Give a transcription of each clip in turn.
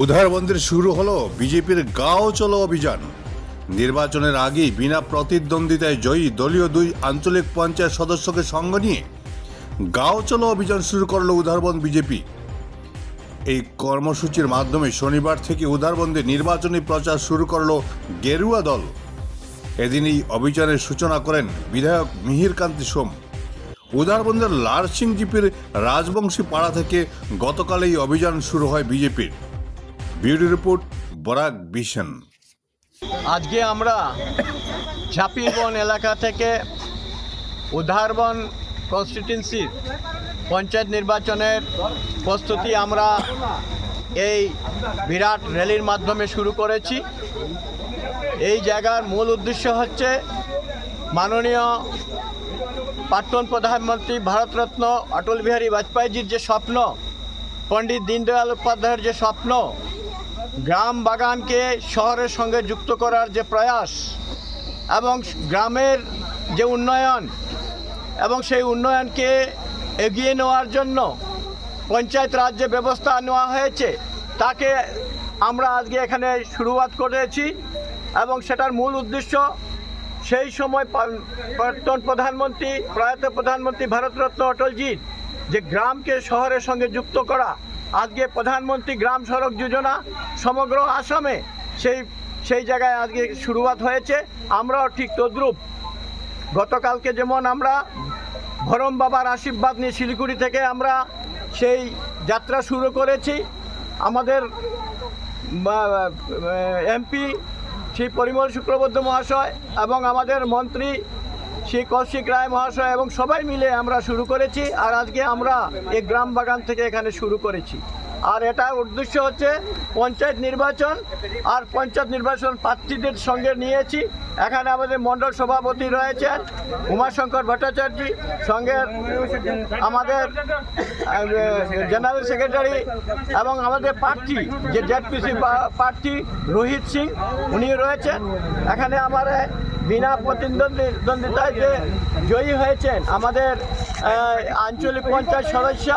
উধারবন্দের শুরু হলো বিজেপির গাঁও চলো অভিযান। নির্বাচনের আগেই বিনা প্রতিদ্বন্দ্বিতায় জয়ী দলীয় দুই আঞ্চলিক পঞ্চায়েত সদস্যকে সঙ্গ নিয়ে গাঁও চলো অভিযান শুরু করলো উধারবন্দ বিজেপি। এই কর্মসূচির মাধ্যমে শনিবার থেকে উধারবন্দে নির্বাচনী প্রচার শুরু করলো গেরুয়া দল। এদিন এই অভিযানের সূচনা করেন বিধায়ক মিহিরকান্তি সোম। উধারবন্দের লারসিং জিপির রাজবংশী পাড়া থেকে গতকাল এই অভিযান শুরু হয় বিজেপির। Bureau report Barak vision. আজকে আমরা ঝাপিরবন এলাকা থেকে উধারবন কনস্টিটিউয়েন্সির পঞ্চায়েত নির্বাচনের প্রস্তুতি আমরা এই বিরাট র্যালির মাধ্যমে শুরু করেছি। এই জায়গার মূল উদ্দেশ্য হচ্ছে মাননীয় প্রাক্তন প্রধানমন্ত্রী ভারতরত্ন অটল বিহারী বাজপেয়ীজির যে স্বপ্ন, পণ্ডিত দীনদয়াল উপাধ্যায়ের যে স্বপ্ন, গ্রাম বাগানকে শহরের সঙ্গে যুক্ত করার যে প্রয়াস এবং গ্রামের যে উন্নয়ন এবং সেই উন্নয়নকে এগিয়ে নেওয়ার জন্য পঞ্চায়েত রাজ যে ব্যবস্থা নেওয়া হয়েছে তাকে আমরা আজকে এখানে শুরুয়াত করেছি। এবং সেটার মূল উদ্দেশ্য সেই সময় প্রাক্তন প্রধানমন্ত্রী প্রয়াত প্রধানমন্ত্রী ভারতরত্ন অটলজির যে গ্রামকে শহরের সঙ্গে যুক্ত করা। আজকে প্রধানমন্ত্রী গ্রাম সড়ক যোজনা সমগ্র আসামে সেই জায়গায় আজকে শুরুয়াত হয়েছে। আমরাও ঠিক তদ্রূপ গতকালকে যেমন আমরা ভরম বাবার আশীর্বাদ নিয়ে শিলিগুড়ি থেকে আমরা সেই যাত্রা শুরু করেছি। আমাদের এমপি শ্রী পরিমল শুক্লবৈদ্য মহাশয় এবং আমাদের মন্ত্রী শ্রী কৌশিক রায় মহাশয় এবং সবাই মিলে আমরা শুরু করেছি। আর আজকে আমরা এই গ্রাম বাগান থেকে এখানে শুরু করেছি। আর এটা উদ্দেশ্য হচ্ছে পঞ্চায়েত নির্বাচন, আর পঞ্চায়েত নির্বাচন প্রার্থীদের সঙ্গে নিয়েছি। এখানে আমাদের মণ্ডল সভাপতি রয়েছেন উমাশঙ্কর ভট্টাচার্য, সঙ্গে আমাদের জেনারেল সেক্রেটারি এবং আমাদের প্রার্থী যে জেডপিসি প্রার্থী রোহিত সিং, উনি রয়েছেন এখানে। আমার বিনা প্রতিদ্বন্দ্বিতায় যে জয়ী হয়েছেন আমাদের আঞ্চলিক পঞ্চায়েত সদস্য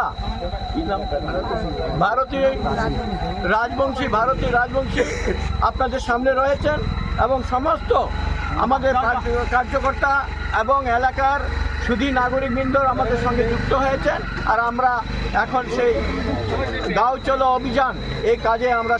ভারতী রাজবংশী আপনাদের সামনে রয়েছেন এবং সমস্ত আমাদের কার্যকর্তা এবং এলাকার সুধী নাগরিকবৃন্দ আমাদের সঙ্গে যুক্ত হয়েছেন। আর আমরা এখন সেই গাঁও চলো অভিযান এই কাজে আমরা